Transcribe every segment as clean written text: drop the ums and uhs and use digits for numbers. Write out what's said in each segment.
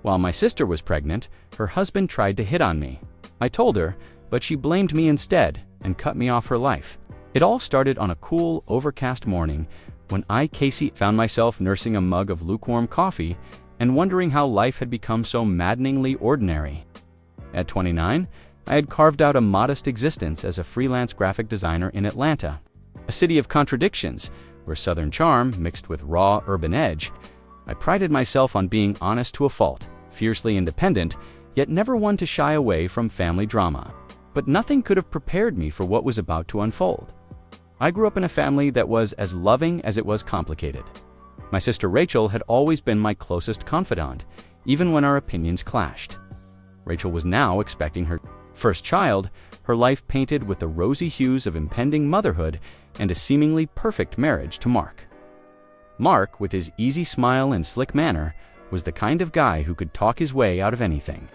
While my sister was pregnant, her husband tried to hit on me. I told her, but she blamed me instead and cut me off her life. It all started on a cool, overcast morning when I, Casey, found myself nursing a mug of lukewarm coffee and wondering how life had become so maddeningly ordinary. At 29, I had carved out a modest existence as a freelance graphic designer in Atlanta, a city of contradictions where Southern charm mixed with raw urban edge. I prided myself on being honest to a fault, fiercely independent, yet never one to shy away from family drama. But nothing could have prepared me for what was about to unfold. I grew up in a family that was as loving as it was complicated. My sister Rachel had always been my closest confidant, even when our opinions clashed. Rachel was now expecting her first child, her life painted with the rosy hues of impending motherhood and a seemingly perfect marriage to Mark. Mark, with his easy smile and slick manner, was the kind of guy who could talk his way out of anything.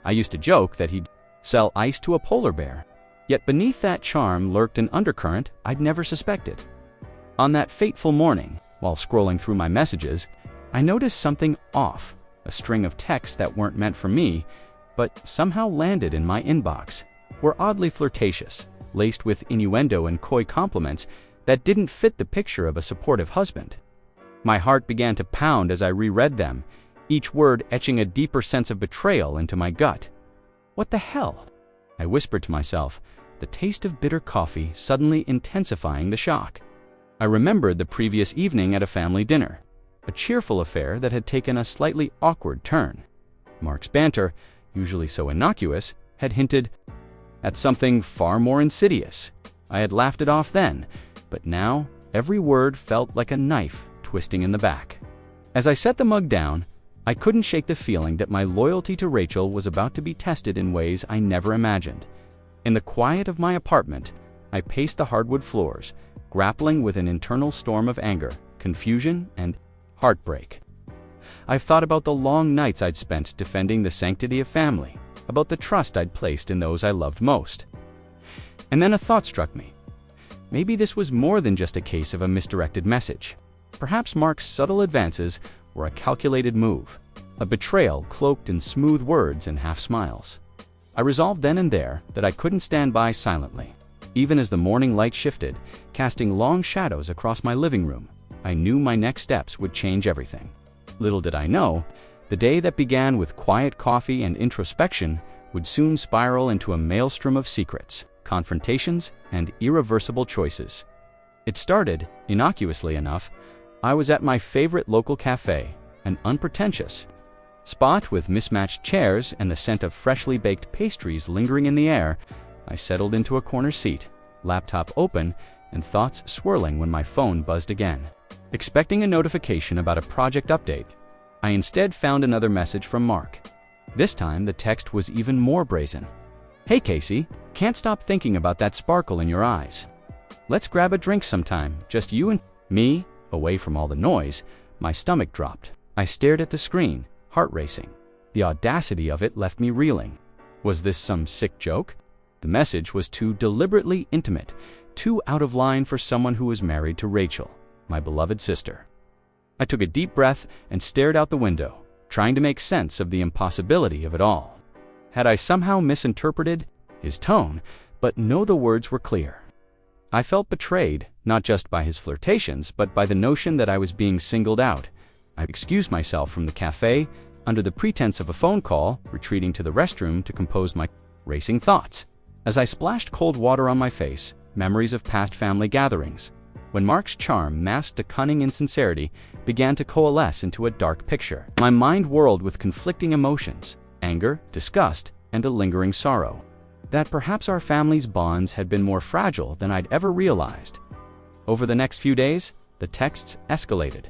I used to joke that he'd sell ice to a polar bear. Yet beneath that charm lurked an undercurrent I'd never suspected. On that fateful morning, while scrolling through my messages, I noticed something off, a string of texts that weren't meant for me, but somehow landed in my inbox, were oddly flirtatious, laced with innuendo and coy compliments that didn't fit the picture of a supportive husband. My heart began to pound as I reread them, each word etching a deeper sense of betrayal into my gut. What the hell? I whispered to myself, the taste of bitter coffee suddenly intensifying the shock. I remembered the previous evening at a family dinner, a cheerful affair that had taken a slightly awkward turn. Mark's banter, usually so innocuous, had hinted at something far more insidious. I had laughed it off then, but now every word felt like a knife twisting in the back. As I set the mug down, I couldn't shake the feeling that my loyalty to Rachel was about to be tested in ways I never imagined. In the quiet of my apartment, I paced the hardwood floors, grappling with an internal storm of anger, confusion, and heartbreak. I've thought about the long nights I'd spent defending the sanctity of family, about the trust I'd placed in those I loved most. And then a thought struck me. Maybe this was more than just a case of a misdirected message. Perhaps Mark's subtle advances were a calculated move, a betrayal cloaked in smooth words and half smiles. I resolved then and there that I couldn't stand by silently. Even as the morning light shifted, casting long shadows across my living room, I knew my next steps would change everything. Little did I know, the day that began with quiet coffee and introspection would soon spiral into a maelstrom of secrets, confrontations, and irreversible choices. It started, innocuously enough. I was at my favorite local cafe, an unpretentious spot with mismatched chairs and the scent of freshly baked pastries lingering in the air. I settled into a corner seat, laptop open, and thoughts swirling when my phone buzzed again. Expecting a notification about a project update, I instead found another message from Mark. This time, the text was even more brazen. "Hey Casey, can't stop thinking about that sparkle in your eyes. Let's grab a drink sometime, just you and me." Away from all the noise, my stomach dropped. I stared at the screen, heart racing. The audacity of it left me reeling. Was this some sick joke? The message was too deliberately intimate, too out of line for someone who was married to Rachel, my beloved sister. I took a deep breath and stared out the window, trying to make sense of the impossibility of it all. Had I somehow misinterpreted his tone? But no, the words were clear. I felt betrayed, not just by his flirtations, but by the notion that I was being singled out. I excused myself from the cafe, under the pretense of a phone call, retreating to the restroom to compose my racing thoughts. As I splashed cold water on my face, memories of past family gatherings, when Mark's charm masked a cunning insincerity, began to coalesce into a dark picture. My mind whirled with conflicting emotions, anger, disgust, and a lingering sorrow. That perhaps our family's bonds had been more fragile than I'd ever realized. Over the next few days, the texts escalated.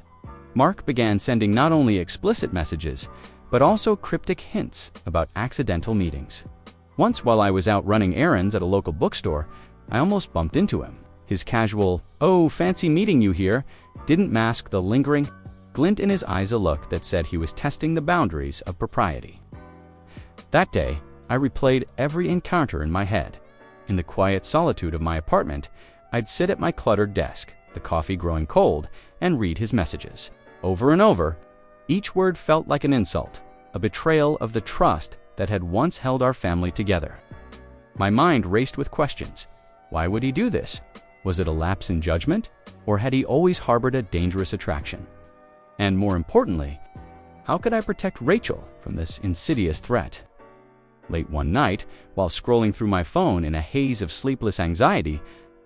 Mark began sending not only explicit messages, but also cryptic hints about accidental meetings. Once, while I was out running errands at a local bookstore, I almost bumped into him. His casual, "Oh, fancy meeting you here," didn't mask the lingering glint in his eyes, a look that said he was testing the boundaries of propriety. That day, I replayed every encounter in my head. In the quiet solitude of my apartment, I'd sit at my cluttered desk, the coffee growing cold, and read his messages. Over and over, each word felt like an insult, a betrayal of the trust that had once held our family together. My mind raced with questions. Why would he do this? Was it a lapse in judgment? Or had he always harbored a dangerous attraction? And more importantly, how could I protect Rachel from this insidious threat? Late one night, while scrolling through my phone in a haze of sleepless anxiety,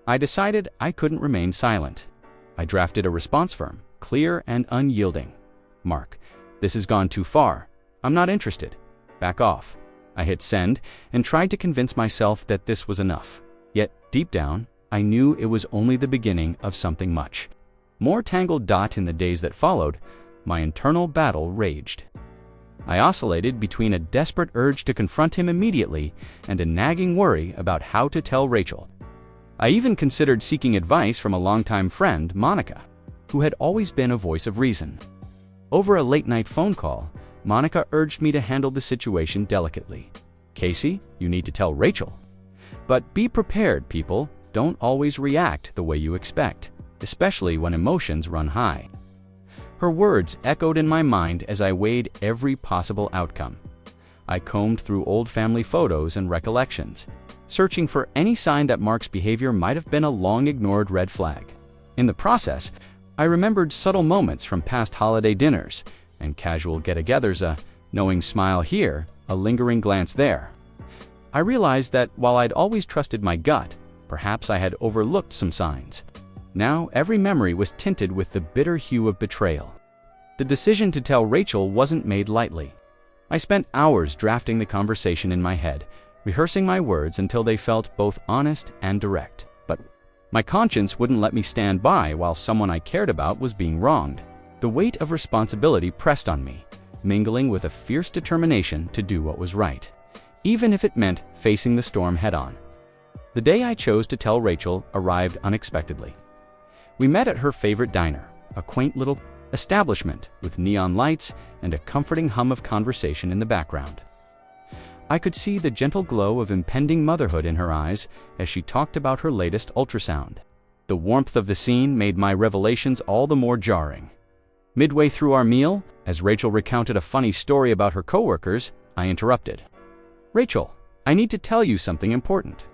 I decided I couldn't remain silent. I drafted a response firm, clear and unyielding. Mark, this has gone too far. I'm not interested. Back off. I hit send and tried to convince myself that this was enough. Yet, deep down, I knew it was only the beginning of something much more tangled. In the days that followed, my internal battle raged. I oscillated between a desperate urge to confront him immediately and a nagging worry about how to tell Rachel. I even considered seeking advice from a longtime friend, Monica, who had always been a voice of reason. Over a late-night phone call, Monica urged me to handle the situation delicately. Casey, you need to tell Rachel. But be prepared, people don't always react the way you expect, especially when emotions run high. Her words echoed in my mind as I weighed every possible outcome. I combed through old family photos and recollections, searching for any sign that Mark's behavior might have been a long-ignored red flag. In the process, I remembered subtle moments from past holiday dinners and casual get-togethers, a knowing smile here, a lingering glance there. I realized that while I'd always trusted my gut, perhaps I had overlooked some signs. Now, every memory was tinted with the bitter hue of betrayal. The decision to tell Rachel wasn't made lightly. I spent hours drafting the conversation in my head, rehearsing my words until they felt both honest and direct. But my conscience wouldn't let me stand by while someone I cared about was being wronged. The weight of responsibility pressed on me, mingling with a fierce determination to do what was right, even if it meant facing the storm head-on. The day I chose to tell Rachel arrived unexpectedly. We met at her favorite diner, a quaint little establishment with neon lights and a comforting hum of conversation in the background. I could see the gentle glow of impending motherhood in her eyes as she talked about her latest ultrasound. The warmth of the scene made my revelations all the more jarring. Midway through our meal, as Rachel recounted a funny story about her coworkers, I interrupted. Rachel, I need to tell you something important.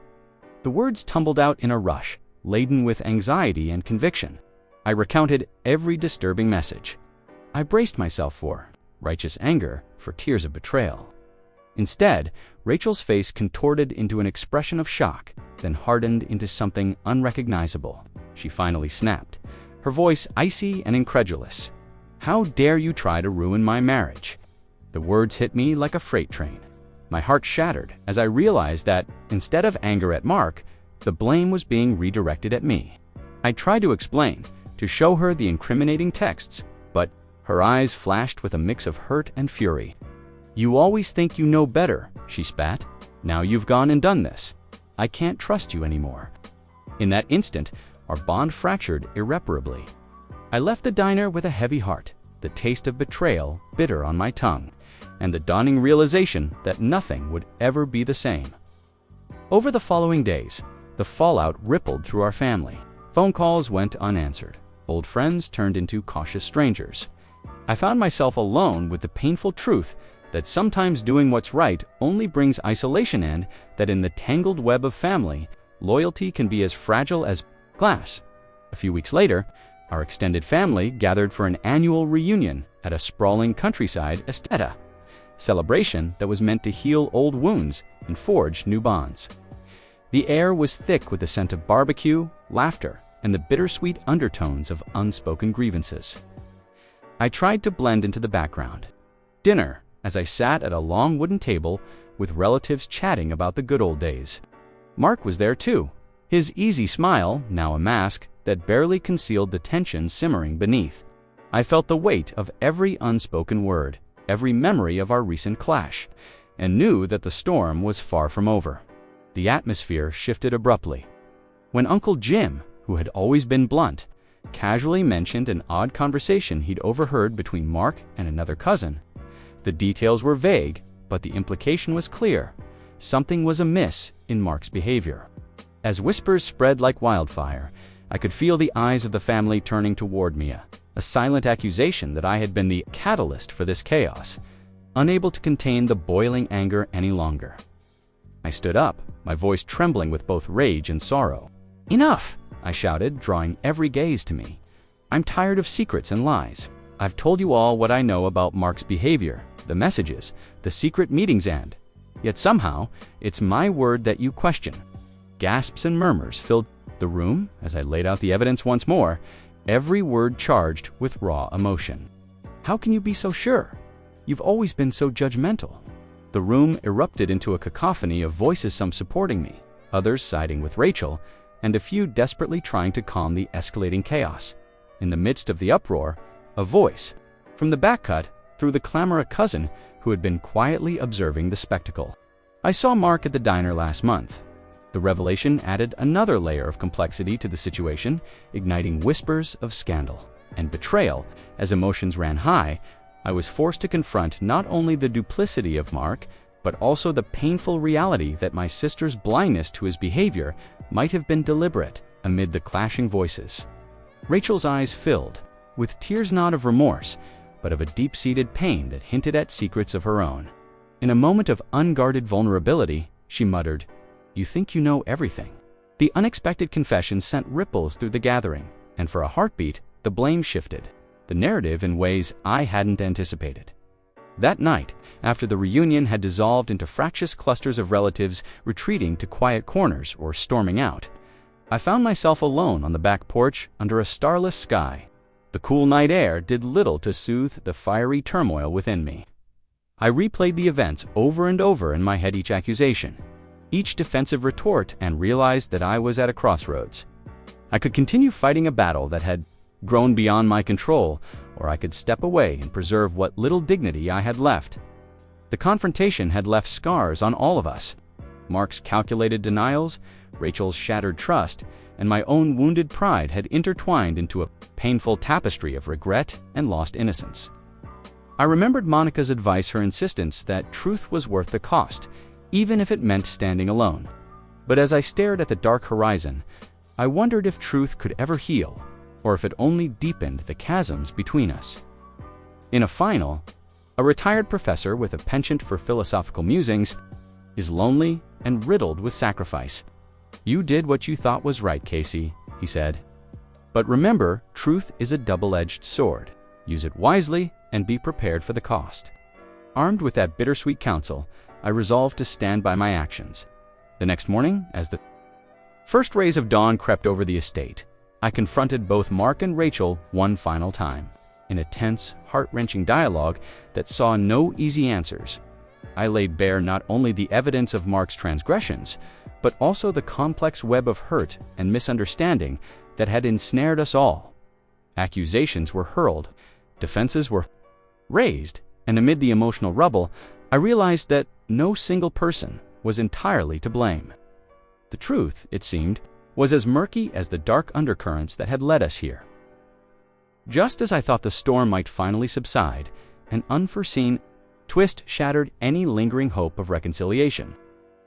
The words tumbled out in a rush, laden with anxiety and conviction. I recounted every disturbing message. I braced myself for righteous anger, for tears of betrayal. Instead, Rachel's face contorted into an expression of shock, then hardened into something unrecognizable. She finally snapped, her voice icy and incredulous. How dare you try to ruin my marriage? The words hit me like a freight train. My heart shattered as I realized that, instead of anger at Mark, the blame was being redirected at me. I tried to explain, to show her the incriminating texts, but her eyes flashed with a mix of hurt and fury. You always think you know better, she spat. Now you've gone and done this. I can't trust you anymore. In that instant, our bond fractured irreparably. I left the diner with a heavy heart, the taste of betrayal bitter on my tongue, and the dawning realization that nothing would ever be the same. Over the following days, the fallout rippled through our family. Phone calls went unanswered. Old friends turned into cautious strangers. I found myself alone with the painful truth that sometimes doing what's right only brings isolation, and that in the tangled web of family, loyalty can be as fragile as glass. A few weeks later, our extended family gathered for an annual reunion at a sprawling countryside estate, celebration that was meant to heal old wounds and forge new bonds. The air was thick with the scent of barbecue, laughter, and the bittersweet undertones of unspoken grievances. I tried to blend into the background. Dinner, as I sat at a long wooden table with relatives chatting about the good old days. Mark was there too, his easy smile now a mask that barely concealed the tension simmering beneath. I felt the weight of every unspoken word, every memory of our recent clash, and knew that the storm was far from over. The atmosphere shifted abruptly. When Uncle Jim, who had always been blunt, casually mentioned an odd conversation he'd overheard between Mark and another cousin. The details were vague, but the implication was clear. Something was amiss in Mark's behavior. As whispers spread like wildfire, I could feel the eyes of the family turning toward me, a silent accusation that I had been the catalyst for this chaos. unable to contain the boiling anger any longer. I stood up, my voice trembling with both rage and sorrow. "Enough!" I shouted, drawing every gaze to me. "I'm tired of secrets and lies. I've told you all what I know about Mark's behavior, the messages, the secret meetings, and yet somehow, it's my word that you question." Gasps and murmurs filled the room as I laid out the evidence once more, every word charged with raw emotion. "How can you be so sure? You've always been so judgmental." The room erupted into a cacophony of voices, some supporting me, others siding with Rachel, and a few desperately trying to calm the escalating chaos. In the midst of the uproar, a voice from the back cut through the clamor, a cousin who had been quietly observing the spectacle. "I saw Mark at the diner last month." The revelation added another layer of complexity to the situation, igniting whispers of scandal and betrayal. As emotions ran high, I was forced to confront not only the duplicity of Mark, but also the painful reality that my sister's blindness to his behavior might have been deliberate. Amid the clashing voices, Rachel's eyes filled with tears, not of remorse, but of a deep-seated pain that hinted at secrets of her own. In a moment of unguarded vulnerability, she muttered, "You think you know everything." The unexpected confession sent ripples through the gathering, and for a heartbeat, the blame shifted the narrative in ways I hadn't anticipated. That night, after the reunion had dissolved into fractious clusters of relatives retreating to quiet corners or storming out, I found myself alone on the back porch under a starless sky. The cool night air did little to soothe the fiery turmoil within me. I replayed the events over and over in my head, each accusation, each defensive retort, and realized that I was at a crossroads. I could continue fighting a battle that had grown beyond my control, or I could step away and preserve what little dignity I had left. The confrontation had left scars on all of us. Mark's calculated denials, Rachel's shattered trust, and my own wounded pride had intertwined into a painful tapestry of regret and lost innocence. I remembered Monica's advice, her insistence that truth was worth the cost, even if it meant standing alone. But as I stared at the dark horizon, I wondered if truth could ever heal, or if it only deepened the chasms between us. In a final, a retired professor with a penchant for philosophical musings is lonely and riddled with sacrifice. "You did what you thought was right, Casey," he said. "But remember, truth is a double-edged sword. Use it wisely and be prepared for the cost." Armed with that bittersweet counsel, I resolved to stand by my actions. The next morning, as the first rays of dawn crept over the estate, I confronted both Mark and Rachel one final time. In a tense, heart-wrenching dialogue that saw no easy answers, I laid bare not only the evidence of Mark's transgressions, but also the complex web of hurt and misunderstanding that had ensnared us all. Accusations were hurled, defenses were raised, and amid the emotional rubble, I realized that no single person was entirely to blame. The truth, it seemed, was as murky as the dark undercurrents that had led us here. Just as I thought the storm might finally subside, an unforeseen twist shattered any lingering hope of reconciliation.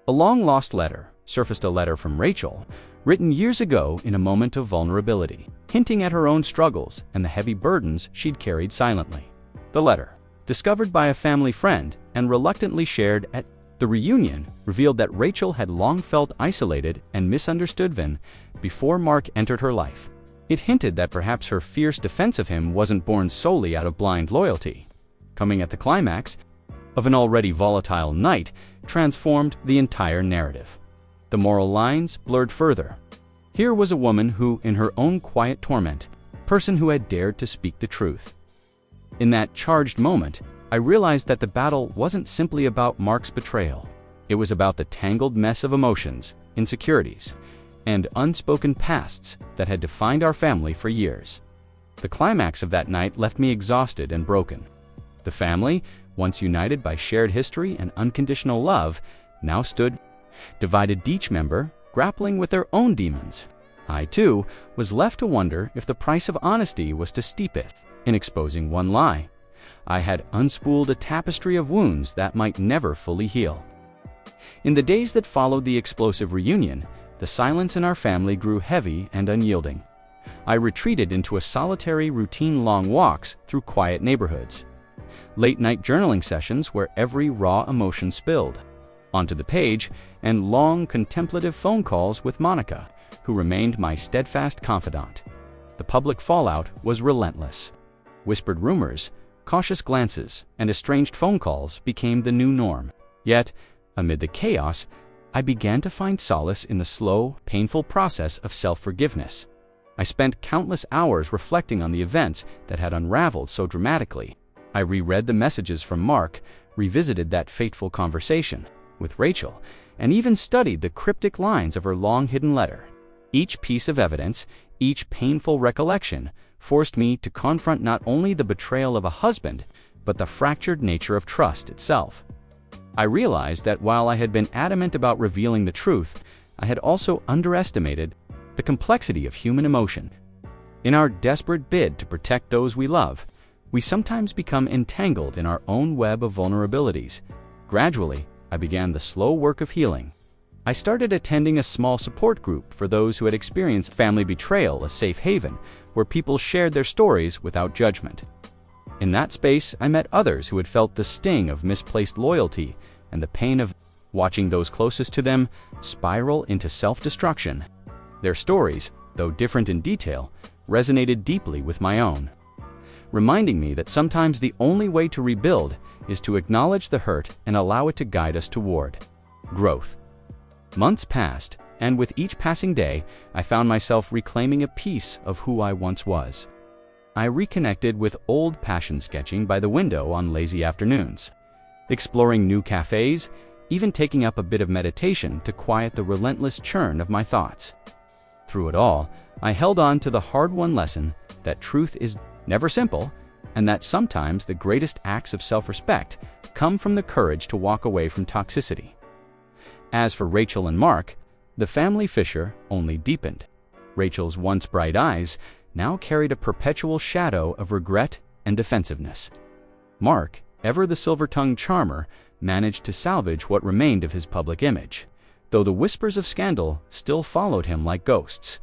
A long-lost letter surfaced, a letter from Rachel, written years ago in a moment of vulnerability, hinting at her own struggles and the heavy burdens she'd carried silently. The letter, discovered by a family friend and reluctantly shared at the reunion, revealed that Rachel had long felt isolated and misunderstood before Mark entered her life. It hinted that perhaps her fierce defense of him wasn't born solely out of blind loyalty. Coming at the climax of an already volatile night, transformed the entire narrative. The moral lines blurred further. Here was a woman who, in her own quiet torment, person who had dared to speak the truth. In that charged moment, I realized that the battle wasn't simply about Mark's betrayal. It was about the tangled mess of emotions, insecurities, and unspoken pasts that had defined our family for years. The climax of that night left me exhausted and broken. The family, once united by shared history and unconditional love, now stood divided, each member grappling with their own demons. I, too, was left to wonder if the price of honesty was to steep in exposing one lie. I had unspooled a tapestry of wounds that might never fully heal. In the days that followed the explosive reunion, the silence in our family grew heavy and unyielding. I retreated into a solitary routine, long walks through quiet neighborhoods. late-night journaling sessions where every raw emotion spilled onto the page, and long, contemplative phone calls with Monica, who remained my steadfast confidant. The public fallout was relentless. Whispered rumors, cautious glances, and estranged phone calls became the new norm. Yet, amid the chaos, I began to find solace in the slow, painful process of self-forgiveness. I spent countless hours reflecting on the events that had unraveled so dramatically. I reread the messages from Mark, revisited that fateful conversation with Rachel, and even studied the cryptic lines of her long-hidden letter. Each piece of evidence, each painful recollection, forced me to confront not only the betrayal of a husband, but the fractured nature of trust itself. I realized that while I had been adamant about revealing the truth, I had also underestimated the complexity of human emotion. In our desperate bid to protect those we love, we sometimes become entangled in our own web of vulnerabilities. Gradually, I began the slow work of healing. I started attending a small support group for those who had experienced family betrayal, a safe haven where people shared their stories without judgment. In that space, I met others who had felt the sting of misplaced loyalty and the pain of watching those closest to them spiral into self-destruction. Their stories, though different in detail, resonated deeply with my own, reminding me that sometimes the only way to rebuild is to acknowledge the hurt and allow it to guide us toward growth. Months passed, and with each passing day, I found myself reclaiming a piece of who I once was. I reconnected with old passion sketching by the window on lazy afternoons, exploring new cafes, even taking up a bit of meditation to quiet the relentless churn of my thoughts. Through it all, I held on to the hard-won lesson that truth is never simple, and that sometimes the greatest acts of self-respect come from the courage to walk away from toxicity. As for Rachel and Mark, the family fissure only deepened. Rachel's once bright eyes now carried a perpetual shadow of regret and defensiveness. Mark, ever the silver-tongued charmer, managed to salvage what remained of his public image, though the whispers of scandal still followed him like ghosts.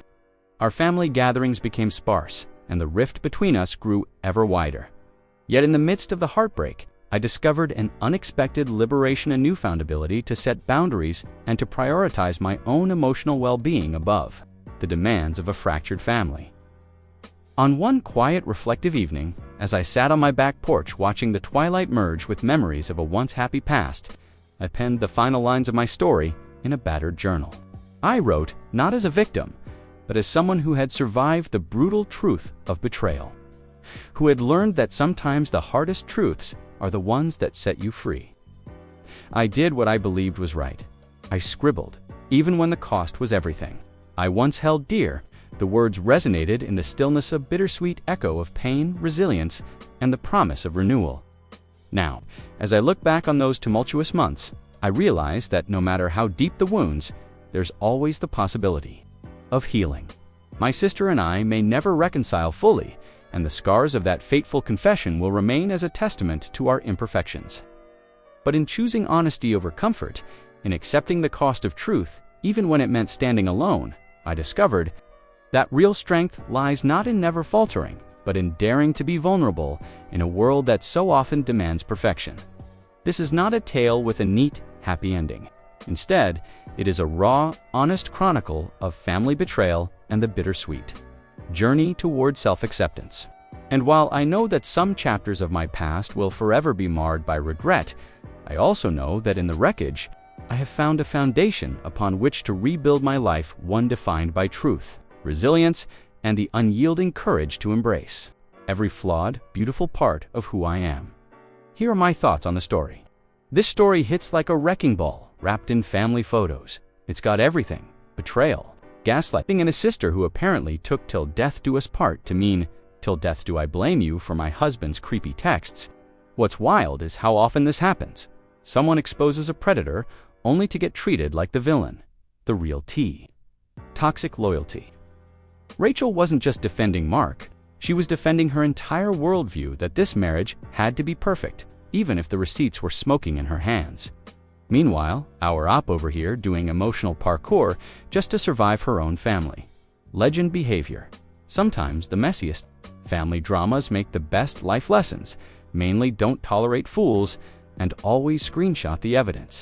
Our family gatherings became sparse, and the rift between us grew ever wider. Yet in the midst of the heartbreak, I discovered an unexpected liberation and newfound ability to set boundaries and to prioritize my own emotional well-being above the demands of a fractured family. On one quiet, reflective evening, as I sat on my back porch watching the twilight merge with memories of a once happy past, I penned the final lines of my story in a battered journal. I wrote not as a victim, but as someone who had survived the brutal truth of betrayal, who had learned that sometimes the hardest truths are the ones that set you free. I did what I believed was right. I scribbled, even when the cost was everything I once held dear. The words resonated in the stillness of bittersweet echo of pain, resilience, and the promise of renewal. Now, as I look back on those tumultuous months, I realize that no matter how deep the wounds, there's always the possibility of healing. My sister and I may never reconcile fully, and the scars of that fateful confession will remain as a testament to our imperfections. But in choosing honesty over comfort, in accepting the cost of truth, even when it meant standing alone, I discovered that real strength lies not in never faltering, but in daring to be vulnerable in a world that so often demands perfection. This is not a tale with a neat, happy ending. Instead, it is a raw, honest chronicle of family betrayal and the bittersweet journey toward self-acceptance. And while I know that some chapters of my past will forever be marred by regret, I also know that in the wreckage, I have found a foundation upon which to rebuild my life, one defined by truth, resilience, and the unyielding courage to embrace every flawed, beautiful part of who I am. Here are my thoughts on the story. This story hits like a wrecking ball wrapped in family photos. It's got everything: betrayal, gaslighting, and a sister who apparently took "till death do us part" to mean "till death do I blame you" for my husband's creepy texts. What's wild is how often this happens. Someone exposes a predator only to get treated like the villain. The real tea. Toxic loyalty. Rachel wasn't just defending Mark, she was defending her entire worldview that this marriage had to be perfect, even if the receipts were smoking in her hands. Meanwhile, our op over here doing emotional parkour just to survive her own family. Legend behavior. Sometimes the messiest family dramas make the best life lessons, mainly don't tolerate fools, and always screenshot the evidence.